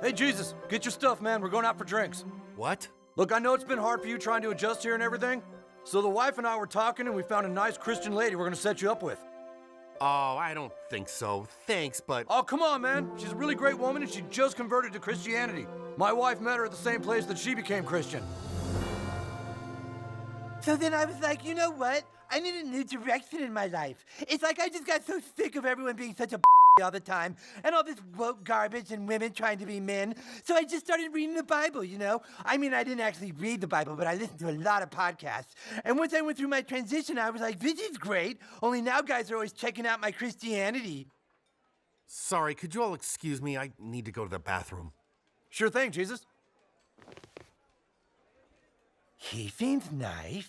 Hey, Jesus, get your stuff, man. We're going out for drinks. What? Look, I know it's been hard for you trying to adjust here and everything. So the wife and I were talking, and we found a nice Christian lady we're gonna set you up with. Oh, I don't think so. Thanks, but... Oh, come on, man. She's a really great woman, and she just converted to Christianity. My wife met her at the same place that she became Christian. So then I was like, you know what? I need a new direction in my life. It's like I just got so sick of everyone being such a all the time, and all this woke garbage and women trying to be men. So I just started reading the Bible, you know? I mean, I didn't actually read the Bible, but I listened to a lot of podcasts. And once I went through my transition, I was like, this is great, only now guys are always checking out my Christianity. Sorry, could you all excuse me? I need to go to the bathroom. Sure thing, Jesus. He seems nice.